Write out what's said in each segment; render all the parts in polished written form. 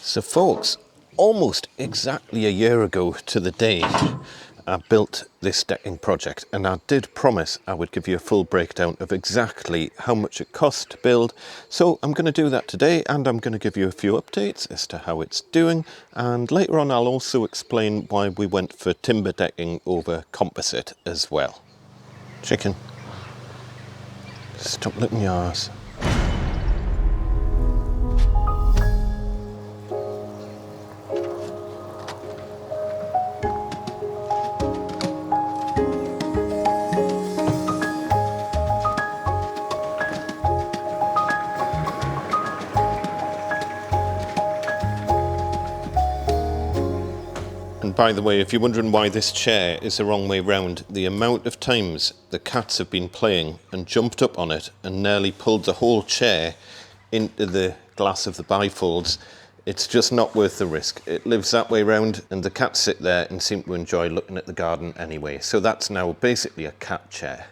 So folks, almost exactly a year ago to the day, I built this decking project, and I did promise I would give you a full breakdown of exactly how much it cost to build. So I'm going to do that today, and I'm going to give you a few updates as to how it's doing, and later on I'll also explain why we went for timber decking over composite as well. Chicken, stop licking your arse. And by the way, if you're wondering why this chair is the wrong way round, the amount of times the cats have been playing and jumped up on it and nearly pulled the whole chair into the glass of the bifolds, it's just not worth the risk. It lives that way round, and the cats sit there and seem to enjoy looking at the garden anyway. So that's now basically a cat chair.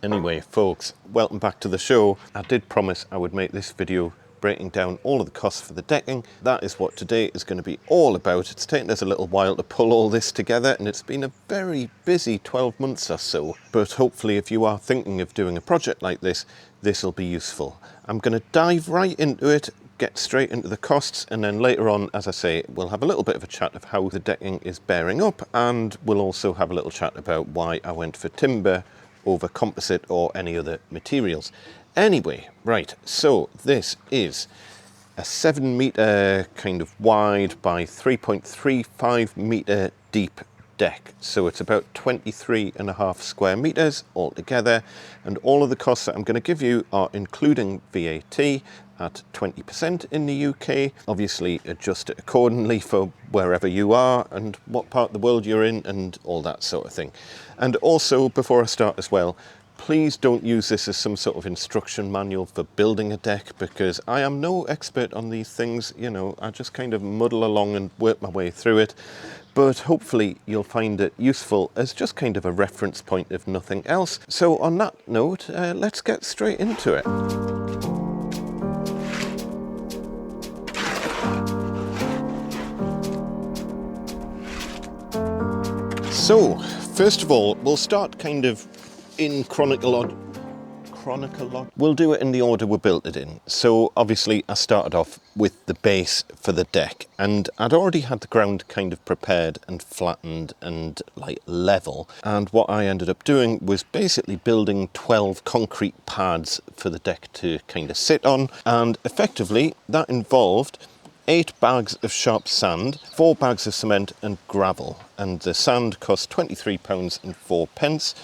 Anyway, folks, welcome back to the show. I did promise I would make this video breaking down all of the costs for the decking. That is what today is going to be all about. It's taken us a little while to pull all this together, and it's been a very busy 12 months or so. But hopefully, if you are thinking of doing a project like this, this will be useful. I'm going to dive right into it, get straight into the costs, and then later on, as I say, we'll have a little bit of a chat of how the decking is bearing up, and we'll also have a little chat about why I went for timber over composite or any other materials. Anyway, right, so this is a 7 metre kind of wide by 3.35 metre deep deck. So it's about 23.5 square metres altogether, and all of the costs that I'm going to give you are including VAT at 20% in the UK. Obviously adjust it accordingly for wherever you are and what part of the world you're in and all that sort of thing. And also, before I start as well, please don't use this as some sort of instruction manual for building a deck, because I am no expert on these things. You know, I just kind of muddle along and work my way through it. But hopefully you'll find it useful as just kind of a reference point, if nothing else. So on that note, let's get straight into it. So, first of all, we'll start kind of in we'll do it in the order we built it in. So obviously I started off with the base for the deck, and I'd already had the ground kind of prepared and flattened and like level, and what I ended up doing was basically building 12 concrete pads for the deck to kind of sit on, and effectively that involved 8 bags of sharp sand, 4 bags of cement and gravel, and the sand cost £23.04.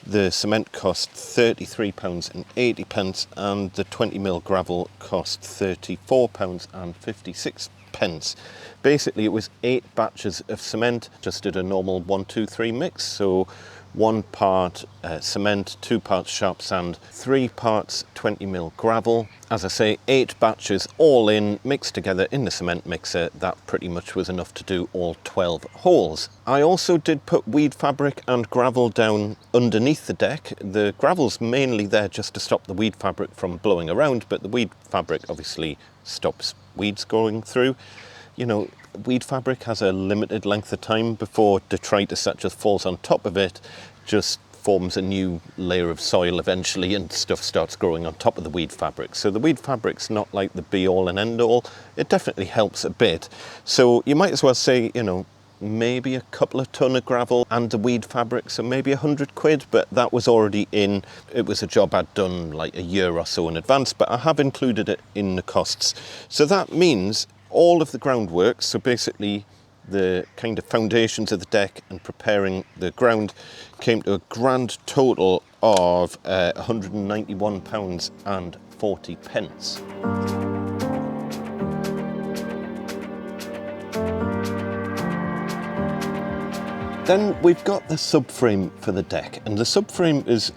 The cement cost £33.80, and the 20mm gravel cost £34.56. Basically, it was 8 batches of cement. Just did a normal 1-2-3 mix, so 1 part cement, 2 parts sharp sand, 3 parts 20mm gravel. As I say, 8 batches all in, mixed together in the cement mixer. That pretty much was enough to do all 12 holes. I also did put weed fabric and gravel down underneath the deck. The gravel's mainly there just to stop the weed fabric from blowing around, but the weed fabric obviously stops weeds going through. You know, weed fabric has a limited length of time before detritus that just falls on top of it just forms a new layer of soil eventually, and stuff starts growing on top of the weed fabric. So the weed fabric's not like the be-all and end-all. It definitely helps a bit. So you might as well say, you know, maybe a couple of ton of gravel and the weed fabric, so maybe 100 quid, but that was already in. It was a job I'd done like a year or so in advance, but I have included it in the costs. So that means all of the groundworks, so basically the kind of foundations of the deck and preparing the ground, came to a grand total of £191.40. Then we've got the subframe for the deck, and the subframe is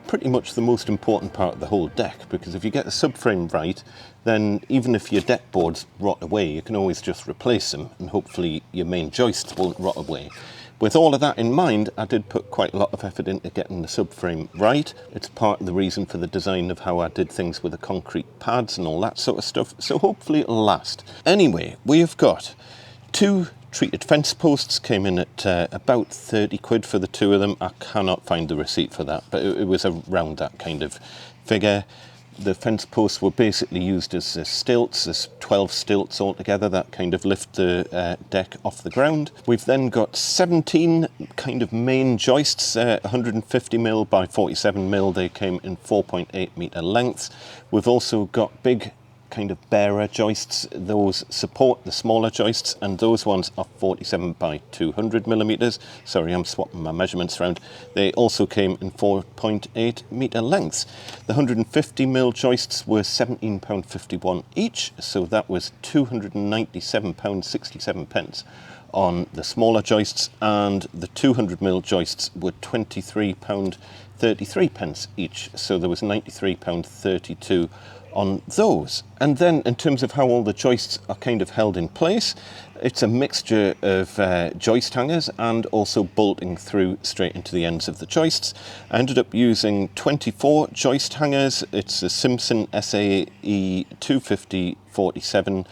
pretty much the most important part of the whole deck, because if you get the subframe right, then even if your deck boards rot away, you can always just replace them, and hopefully your main joists won't rot away. With all of that in mind, I did put quite a lot of effort into getting the subframe right. It's part of the reason for the design of how I did things with the concrete pads and all that sort of stuff, so hopefully it'll last. Anyway, we have got 2 treated fence posts, came in at about 30 quid for the 2 of them. I cannot find the receipt for that, but it was around that kind of figure. The fence posts were basically used as stilts. There's 12 stilts altogether that kind of lift the deck off the ground. We've then got 17 kind of main joists, 150mm by 47mm. They came in 4.8 metre lengths. We've also got big kind of bearer joists. Those support the smaller joists, and those ones are 47 by 200mm. Sorry, I'm swapping my measurements around. They also came in 4.8 metre lengths. The 150mm joists were £17.51 each, so that was £297.67 on the smaller joists, and the 200mm joists were £23.33 each, so there was £93.32 on those. And then in terms of how all the joists are kind of held in place, it's a mixture of joist hangers and also bolting through straight into the ends of the joists. I ended up using 24 joist hangers. It's a Simpson SAE 250/47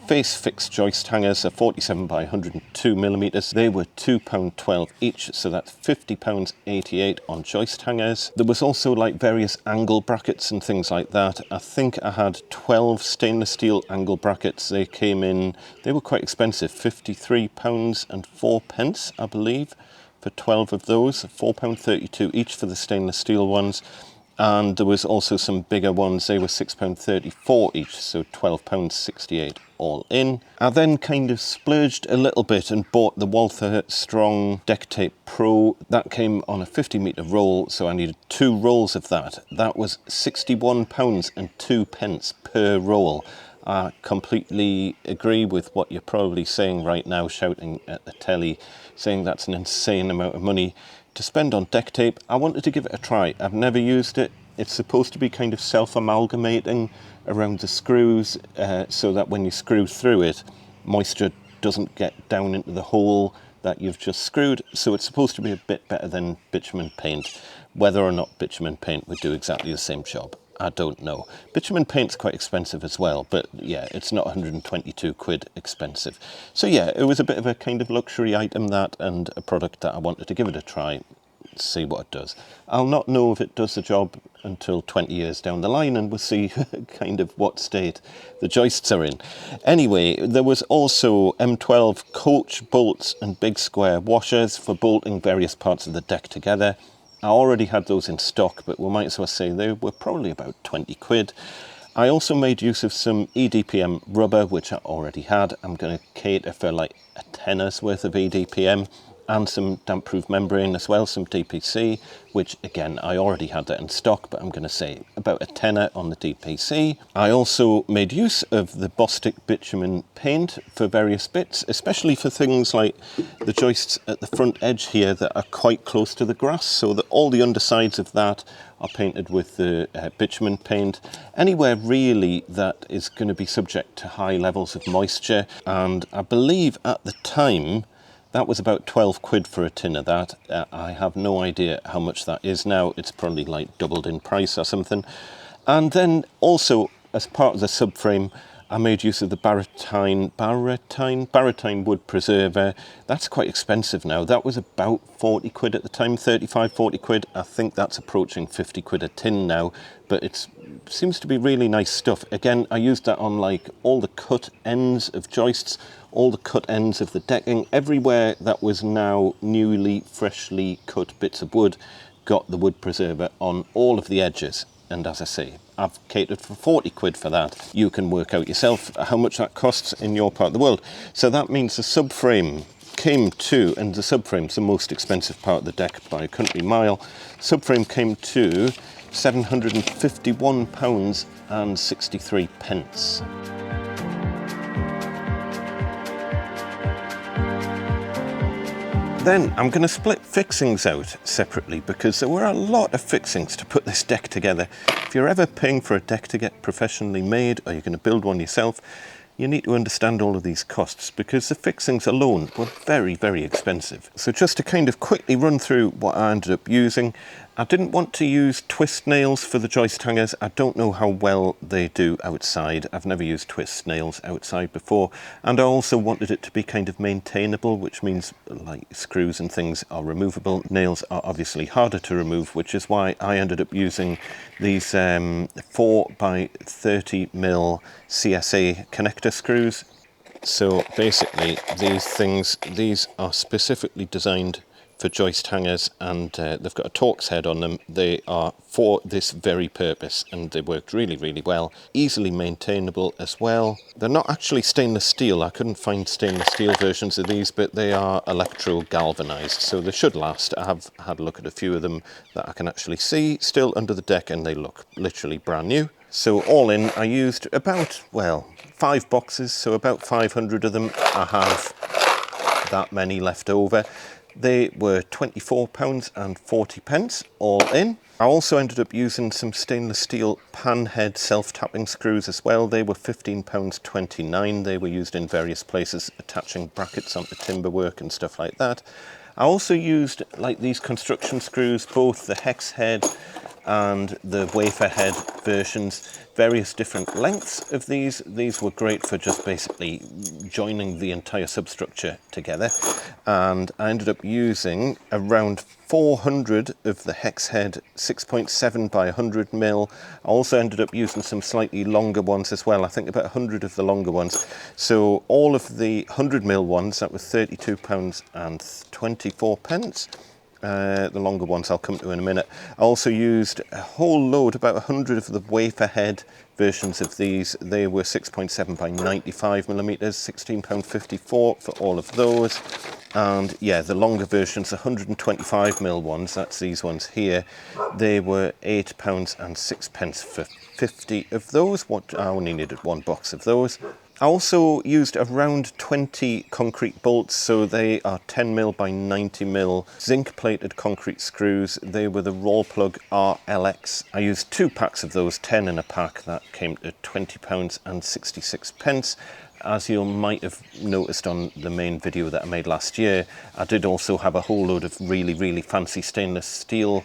face fixed joist hangers, are 47 by 102mm. They were £2.12 each, so that's £50.88 on joist hangers. There was also like various angle brackets and things like that. I think I had 12 stainless steel angle brackets. They came in, they were quite expensive, £53.04 I believe for 12 of those, £4.32 each for the stainless steel ones. And there was also some bigger ones, they were £6.34 each, so £12.68 all in. I then kind of splurged a little bit and bought the Walther Strong Deck Tape Pro. That came on a 50-metre roll, so I needed 2 rolls of that. That was £61.02 per roll. I completely agree with what you're probably saying right now, shouting at the telly, saying that's an insane amount of money to spend on deck tape. I wanted to give it a try. I've never used it. It's supposed to be kind of self-amalgamating around the screws so that when you screw through it, moisture doesn't get down into the hole that you've just screwed. So it's supposed to be a bit better than bitumen paint. Whether or not bitumen paint would do exactly the same job, I don't know. Bitumen paint's quite expensive as well, but yeah, it's not 122 quid expensive. So yeah, it was a bit of a kind of luxury item, that, and a product that I wanted to give it a try, see what it does. I'll not know if it does the job until 20 years down the line, and we'll see kind of what state the joists are in. Anyway, there was also M12 coach bolts and big square washers for bolting various parts of the deck together. I already had those in stock, but we might as well say they were probably about 20 quid. I also made use of some EDPM rubber, which I already had. I'm going to cater for like a tenner's worth of EDPM, and some damp-proof membrane as well, some DPC, which again, I already had that in stock, but I'm going to say about a tenner on the DPC. I also made use of the Bostik bitumen paint for various bits, especially for things like the joists at the front edge here that are quite close to the grass, so that all the undersides of that are painted with the bitumen paint. Anywhere really that is going to be subject to high levels of moisture, and I believe at the time that was about 12 quid for a tin of that. I have no idea how much that is now. It's probably like doubled in price or something. And then also, as part of the subframe, I made use of the Baratine wood preserver. That's quite expensive now. That was about 40 quid at the time, 35, 40 quid. I think that's approaching 50 quid a tin now, but it seems to be really nice stuff. Again, I used that on like all the cut ends of joists, all the cut ends of the decking, everywhere that was now newly, freshly cut bits of wood, got the wood preserver on all of the edges. And as I say, I've catered for 40 quid for that. You can work out yourself how much that costs in your part of the world. So that means the subframe came to, and the subframe's the most expensive part of the deck by a country mile, subframe came to £751.63. Then I'm going to split fixings out separately because there were a lot of fixings to put this deck together. If you're ever paying for a deck to get professionally made, or you're going to build one yourself, you need to understand all of these costs because the fixings alone were very, very expensive. So just to kind of quickly run through what I ended up using, I didn't want to use twist nails for the joist hangers. I don't know how well they do outside. I've never used twist nails outside before. And I also wanted it to be kind of maintainable, which means like screws and things are removable. Nails are obviously harder to remove, which is why I ended up using these 4x30mm CSA connector screws. So basically these are specifically designed for joist hangers, and they've got a Torx head on them. They are for this very purpose, and they worked really, really well. Easily maintainable as well. They're not actually stainless steel. I couldn't find stainless steel versions of these, but they are electro galvanized, so they should last. I have had a look at a few of them that I can actually see still under the deck, and they look literally brand new. So all in, I used about, well, 5 boxes, so about 500 of them. I have that many left over. They were £24.40 all in. I also ended up using some stainless steel pan head self-tapping screws as well. They were £15.29. They were used in various places, attaching brackets onto timber work and stuff like that. I also used like these construction screws, both the hex head and the wafer head versions, various different lengths of these. These were great for just basically joining the entire substructure together. And I ended up using around 400 of the hex head 6.7 by 100mm. I also ended up using some slightly longer ones as well. I think about 100 of the longer ones. So all of the 100mm ones, that was £32.24. The longer ones I'll come to in a minute. I also used a whole load, about 100 of the wafer head versions of these. They were 6.7 by 95mm, £16.54 for all of those. And yeah, the longer versions, the 125mm ones, that's these ones here, they were £8.06 for 50 of those. I only needed 1 box of those. I also used around 20 concrete bolts, so they are 10mm by 90mm zinc plated concrete screws. They were the Roll Plug RLX. I used 2 packs of those, 10 in a pack. That came to £20.66. As you might have noticed on the main video that I made last year, I did also have a whole load of really, really fancy stainless steel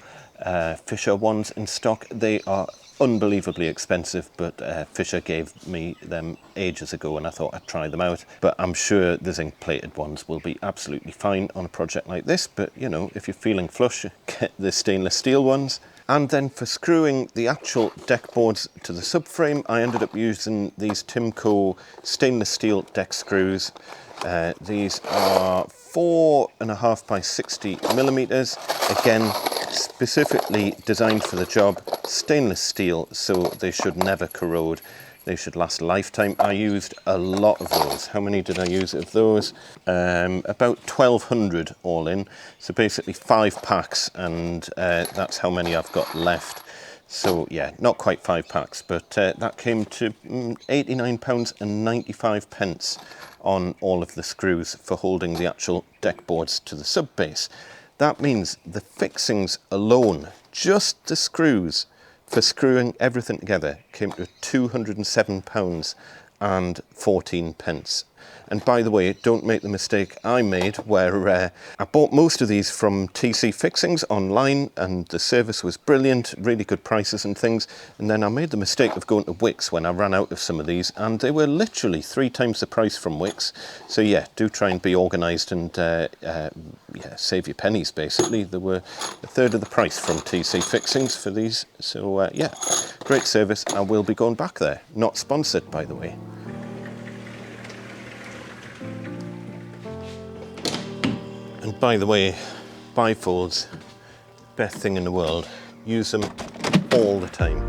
Fisher ones in stock. They are unbelievably expensive, but Fisher gave me them ages ago and I thought I'd try them out. But I'm sure the zinc plated ones will be absolutely fine on a project like this. But you know, if you're feeling flush, get the stainless steel ones. And then for screwing the actual deck boards to the subframe, I ended up using these Timco stainless steel deck screws. These are 4.5 by 60mm. Again, specifically designed for the job, stainless steel, so they should never corrode. They should last a lifetime. I used a lot of those. How many did I use of those? About 1,200 all in. So basically 5 packs, and that's how many I've got left. So yeah, not quite 5 packs, but that came to £89.95 on all of the screws for holding the actual deck boards to the sub base. That means the fixings alone, just the screws, for screwing everything together, came to £207.14. And by the way, don't make the mistake I made where I bought most of these from TC Fixings online and the service was brilliant, really good prices and things. And then I made the mistake of going to Wix when I ran out of some of these, and they were literally 3 times the price from Wix. So yeah, do try and be organised and yeah, save your pennies basically. They were 1/3 of the price from TC Fixings for these. So yeah, great service. I will be going back there. Not sponsored, by the way. And by the way, bifolds, best thing in the world. Use them all the time.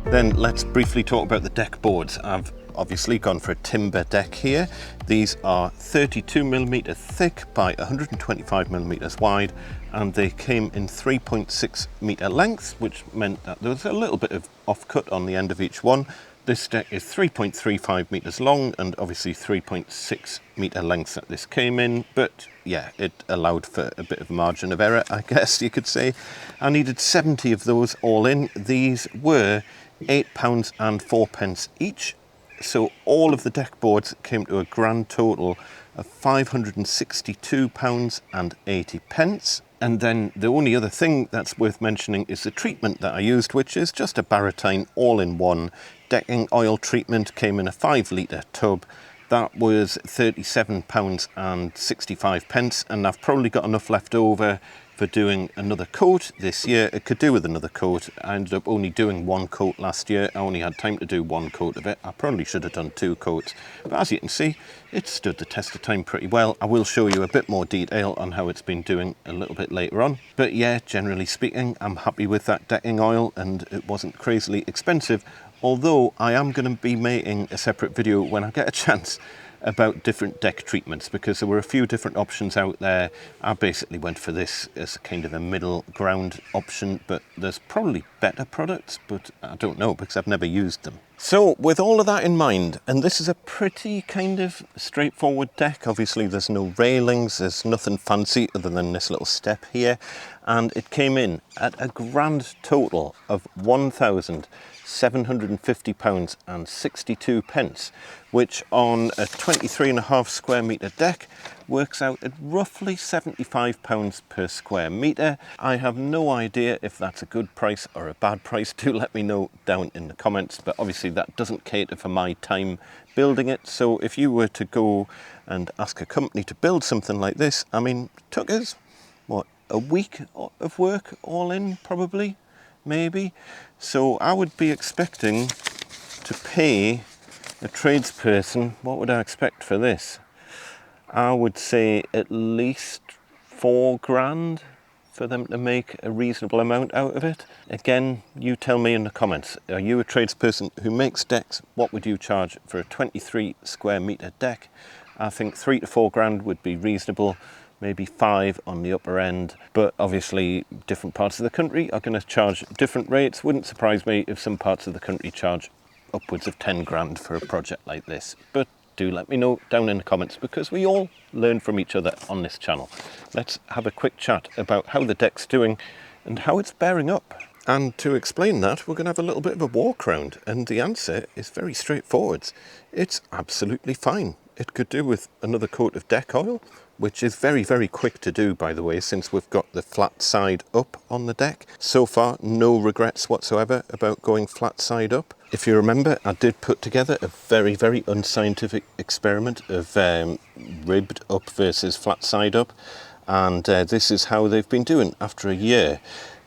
Then let's briefly talk about the deck boards. I've obviously gone for a timber deck here. These are 32mm thick by 125mm wide, and they came in 3.6 meter lengths, which meant that there was a little bit of offcut on the end of each one. This deck is 3.35 metres long and obviously 3.6 metre length that this came in, but yeah, it allowed for a bit of margin of error, I guess you could say. I needed 70 of those all in. These were £8.04 each, so all of the deck boards came to a grand total of £562.80. And then the only other thing that's worth mentioning is the treatment that I used, which is just a Baratine all-in-one decking oil treatment. Came in a 5-litre tub. That was £37.65, and I've probably got enough left over for doing another coat this year. It could do with another coat. I ended up only doing one coat last year. I only had time to do one coat of it. I probably should have done 2 coats, but as you can see, it stood the test of time pretty well. I will show you a bit more detail on how it's been doing a little bit later on. But yeah, generally speaking, I'm happy with that decking oil, and it wasn't crazily expensive, although I am going to be making a separate video when I get a chance about different deck treatments, because there were a few different options out there. I basically went for this as kind of a middle ground option, but there's probably better products, but I don't know because I've never used them. So with all of that in mind, and this is a pretty kind of straightforward deck, obviously there's no railings, there's nothing fancy other than this little step here, and it came in at a grand total of £1,750.62, which on a 23.5 square metre deck works out at roughly £75 per square metre. I have no idea if that's a good price or a bad price. Do let me know down in the comments, but obviously that doesn't cater for my time building it. So if you were to go and ask a company to build something like this, I mean, it took us, what, a week of work all in, probably, maybe. So I would be expecting to pay a tradesperson, what would I expect for this? I would say at least £4 for them to make a reasonable amount out of it. Again, you tell me in the comments, are you a tradesperson who makes decks? What would you charge for a 23 square metre deck? I think £3 to £4 would be reasonable, maybe 5 on the upper end, but obviously different parts of the country are going to charge different rates. Wouldn't surprise me if some parts of the country charge upwards of 10 grand for a project like this, but do let me know down in the comments, because we all learn from each other on this channel. Let's have a quick chat about how the deck's doing and how it's bearing up. And to explain that, we're going to have a little bit of a walk around, and the answer is very straightforward. It's absolutely fine. It could do with another coat of deck oil, which is very, very quick to do, by the way, since we've got the flat side up on the deck. So far, no regrets whatsoever about going flat side up. If you remember, I did put together a very, very unscientific experiment of ribbed up versus flat side up, and this is how they've been doing after a year.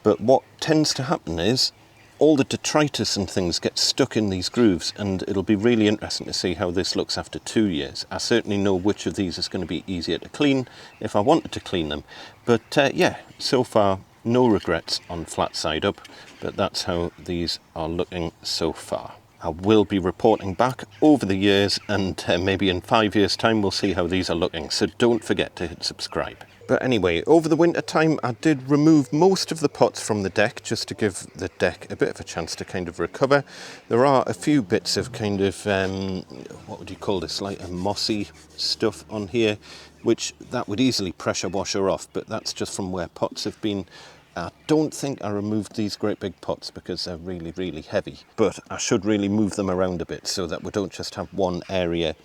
But what tends to happen is all the detritus and things get stuck in these grooves, and it'll be really interesting to see how this looks after 2 years. I certainly know which of these is going to be easier to clean if I wanted to clean them. But yeah, so far no regrets on flat side up, but that's how these are looking so far. I will be reporting back over the years, and maybe in 5 years time we'll see how these are looking, so don't forget to hit subscribe. But anyway, over the winter time I did remove most of the pots from the deck just to give the deck a bit of a chance to kind of recover. There are a few bits of kind of, what would you call this, like a mossy stuff on here, which that would easily pressure washer off, but that's just from where pots have been. I don't think I removed these great big pots because they're really, really heavy, but I should really move them around a bit so that we don't just have one area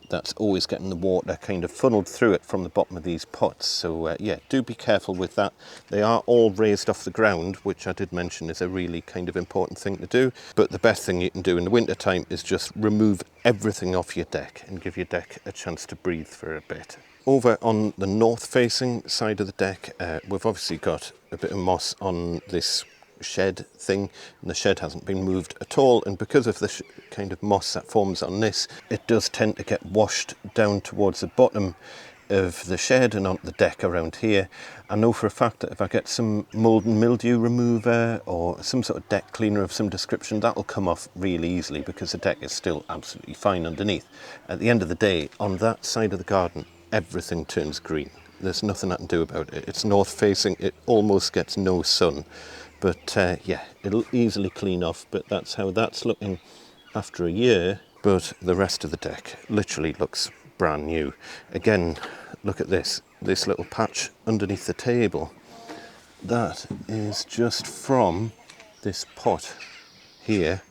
that's always getting the water kind of funneled through it from the bottom of these pots. So yeah, do be careful with that. They are all raised off the ground, which I did mention is a really kind of important thing to do. But the best thing you can do in the winter time is just remove everything off your deck and give your deck a chance to breathe for a bit. Over on the north facing side of the deck, we've obviously got a bit of moss on this shed thing, and the shed hasn't been moved at all, and because of the kind of moss that forms on this, it does tend to get washed down towards the bottom of the shed and onto the deck around here. I know for a fact that if I get some mold and mildew remover or some sort of deck cleaner of some description, that'll come off really easily because the deck is still absolutely fine underneath. At the end of the day, on that side of the garden, everything turns green. There's nothing I can do about it. It's north facing, it almost gets no sun. But yeah, it'll easily clean off, but that's how that's looking after a year, but the rest of the deck literally looks brand new. Again, look at this little patch underneath the table. That is just from this pot here.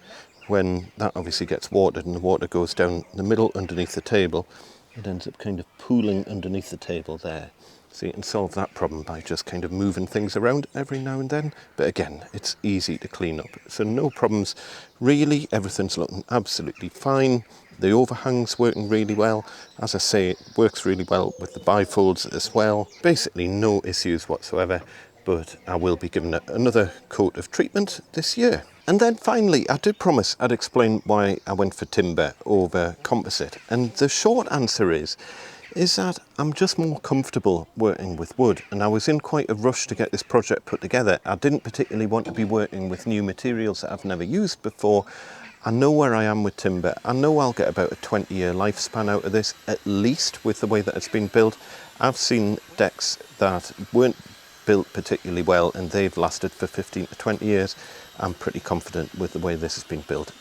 When that obviously gets watered and the water goes down the middle underneath the table, it ends up kind of pooling underneath the table there. So you can solve that problem by just kind of moving things around every now and then. But again, it's easy to clean up. So no problems really. Everything's looking absolutely fine. The overhang's working really well. As I say, it works really well with the bifolds as well. Basically no issues whatsoever, but I will be giving it another coat of treatment this year. And then finally, I did promise I'd explain why I went for timber over composite. And the short answer is that I'm just more comfortable working with wood. And I was in quite a rush to get this project put together. I didn't particularly want to be working with new materials that I've never used before. I know where I am with timber. I know I'll get about a 20-year lifespan out of this, at least with the way that it's been built. I've seen decks that weren't built particularly well and they've lasted for 15 to 20 years. I'm pretty confident with the way this has been built.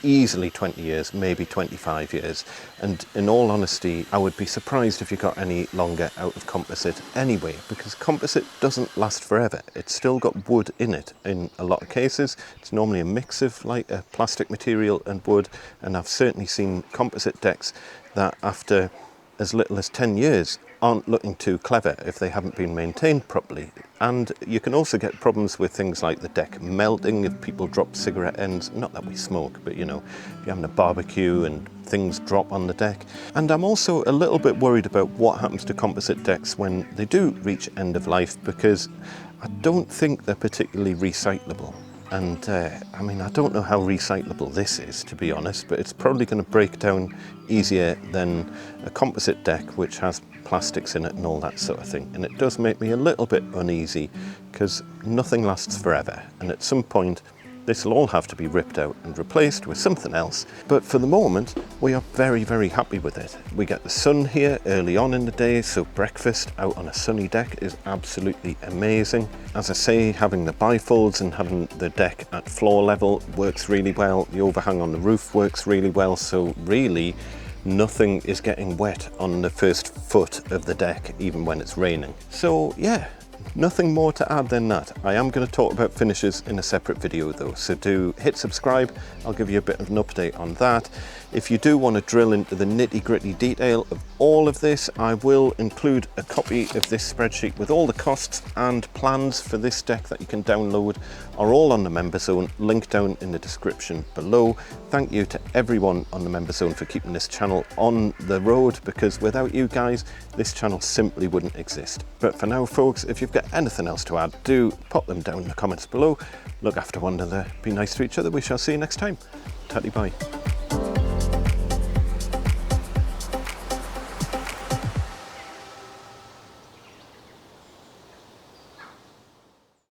Easily 20 years, maybe 25 years. And in all honesty, I would be surprised if you got any longer out of composite anyway, because composite doesn't last forever. It's still got wood in it in a lot of cases. It's normally a mix of like a plastic material and wood. And I've certainly seen composite decks that after as little as 10 years aren't looking too clever if they haven't been maintained properly. And you can also get problems with things like the deck melting if people drop cigarette ends. Not that we smoke, but you know, if you're having a barbecue and things drop on the deck. And I'm also a little bit worried about what happens to composite decks when they do reach end of life, because I don't think they're particularly recyclable. And I mean, I don't know how recyclable this is, to be honest, but it's probably going to break down easier than a composite deck which has plastics in it and all that sort of thing. And it does make me a little bit uneasy because nothing lasts forever, and at some point this will all have to be ripped out and replaced with something else. But for the moment, we are very, very happy with it. We get the sun here early on in the day, so breakfast out on a sunny deck is absolutely amazing. As I say, having the bifolds and having the deck at floor level works really well. The overhang on the roof works really well, so really nothing is getting wet on the first foot of the deck, even when it's raining. So yeah, nothing more to add than that. I am going to talk about finishes in a separate video though, so do hit subscribe. I'll give you a bit of an update on that. If you do want to drill into the nitty-gritty detail of all of this, I will include a copy of this spreadsheet with all the costs and plans for this deck that you can download, are all on the member zone, link down in the description below. Thank you to everyone on the member zone for keeping this channel on the road, because without you guys, this channel simply wouldn't exist. But for now, folks, if you've got anything else to add, do pop them down in the comments below. Look after one another, be nice to each other. We shall see you next time. Tatty bye.